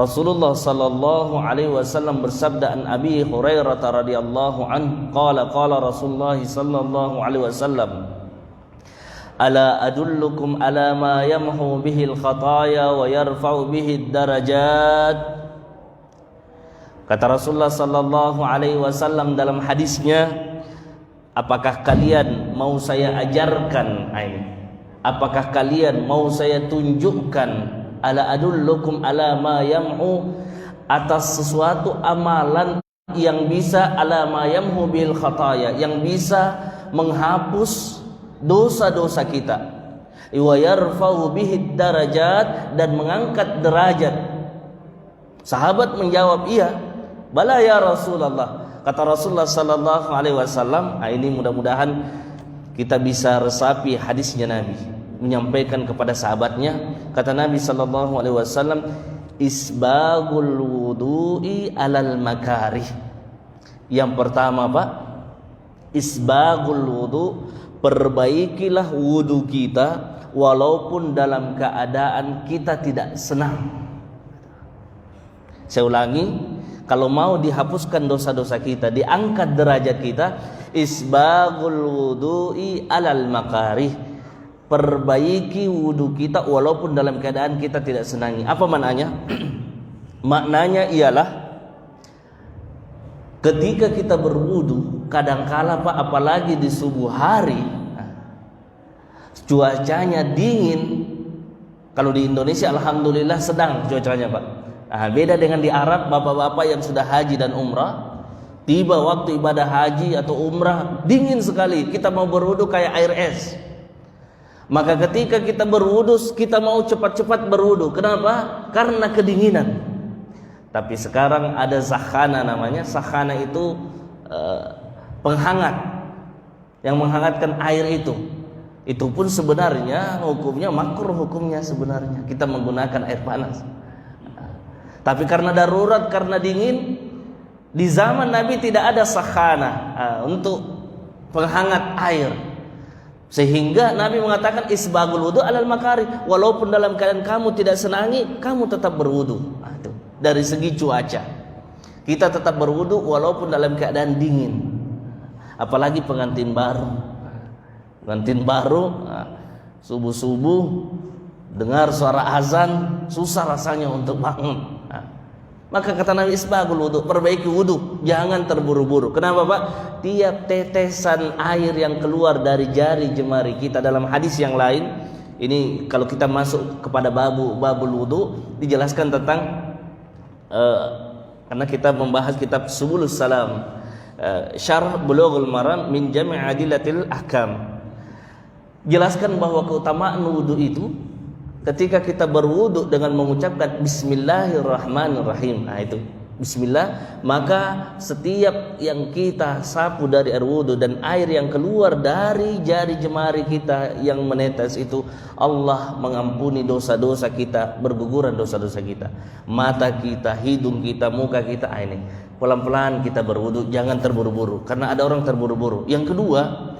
Rasulullah sallallahu alaihi wasallam bersabda an Abi Hurairah radhiyallahu anhu qala Rasulullah sallallahu alaihi wasallam ala adullukum ala ma yamhu bihi al-khataya wa yarfa'u bihi ad-darajat. Kata Rasulullah sallallahu alaihi wasallam dalam hadisnya, apakah kalian mau saya ajarkan ini? Apakah kalian mau saya tunjukkan ala adullukum ala ma yamhu, atas sesuatu amalan yang bisa ala ma yamhu bil khataya, yang bisa menghapus dosa-dosa kita, wa yarfa'u bihi darajat, dan mengangkat derajat. Sahabat menjawab, iya, bala ya Rasulullah. Kata Rasulullah sallallahu alaihi wasallam, ini mudah-mudahan kita bisa resapi hadisnya Nabi menyampaikan kepada sahabatnya. Kata Nabi sallallahu alaihi wasallam, isbagul wudu'i alal makarih. Yang pertama, Pak, isbagul wudu, perbaikilah wudu kita walaupun dalam keadaan kita tidak senang. Saya ulangi, kalau mau dihapuskan dosa-dosa kita, diangkat derajat kita, isbagul wudu'i alal makarih, perbaiki wudu kita walaupun dalam keadaan kita tidak senangi. Apa maknanya? Maknanya ialah ketika kita berwudu, kadangkala Pak, apalagi di subuh hari, cuacanya dingin. Kalau di Indonesia alhamdulillah sedang cuacanya, Pak. Beda dengan di Arab, bapak-bapak yang sudah haji dan umrah, tiba waktu ibadah haji atau umrah dingin sekali, kita mau berwudu kayak air es. Maka ketika kita berwudu, kita mau cepat-cepat berwudu. Kenapa? Karena kedinginan. Tapi sekarang ada sakhana namanya. Sakhana itu penghangat, yang menghangatkan air itu. Itu pun sebenarnya hukumnya makruh, hukumnya sebenarnya kita menggunakan air panas. Tapi karena darurat, karena dingin, di zaman Nabi tidak ada sakhana untuk penghangat air. Sehingga Nabi mengatakan isbagul wudu alal makari, walaupun dalam keadaan kamu tidak senangi, kamu tetap berwudu. Itu dari segi cuaca, kita tetap berwudu walaupun dalam keadaan dingin. Apalagi pengantin baru, subuh-subuh dengar suara azan, susah rasanya untuk bangun. Maka kata Nabi, isbagul wudu, perbaiki wudu, jangan terburu-buru. Kenapa, Pak? Tiap tetesan air yang keluar dari jari jemari kita, dalam hadis yang lain, ini kalau kita masuk kepada babul wudu, dijelaskan tentang karena kita membahas kitab Subulus Salam, Syarh Bulughul Maram min Jami' Adillatil Ahkam. Jelaskan bahwa keutamaan wudu itu ketika kita berwudu dengan mengucapkan Bismillahirrahmanirrahim. Itu Bismillah, maka setiap yang kita sapu dari air wudu dan air yang keluar dari jari jemari kita yang menetes itu, Allah mengampuni dosa-dosa kita, berguguran dosa-dosa kita, mata kita, hidung kita, muka kita. Ini pelan-pelan kita berwudu, jangan terburu-buru, karena ada orang terburu-buru. Yang kedua,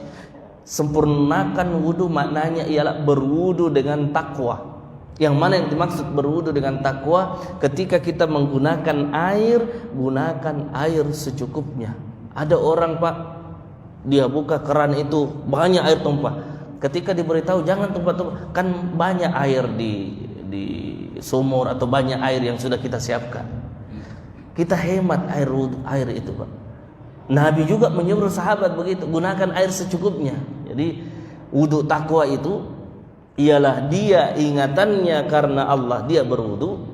sempurnakan wudu maknanya ialah berwudu dengan takwa. Yang mana yang dimaksud berwudu dengan takwa? Ketika kita menggunakan air, gunakan air secukupnya. Ada orang, Pak, dia buka keran itu banyak air tumpah. Ketika diberitahu jangan tumpah-tumpah, kan banyak air di sumur atau banyak air yang sudah kita siapkan. Kita hemat air itu, Pak. Nabi juga menyuruh sahabat begitu, gunakan air secukupnya. Jadi wudu takwa itu ialah dia ingatannya karena Allah, dia berwudu.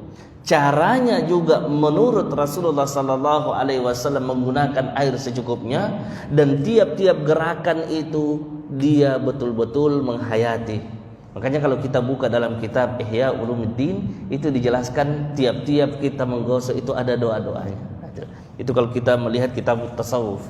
Caranya juga menurut Rasulullah sallallahu alaihi wasallam menggunakan air secukupnya, dan tiap-tiap gerakan itu dia betul-betul menghayati. Makanya kalau kita buka dalam kitab Ihya Ulumuddin, itu dijelaskan tiap-tiap kita menggosok itu ada doa-doanya. Itu kalau kita melihat kitab tasawuf.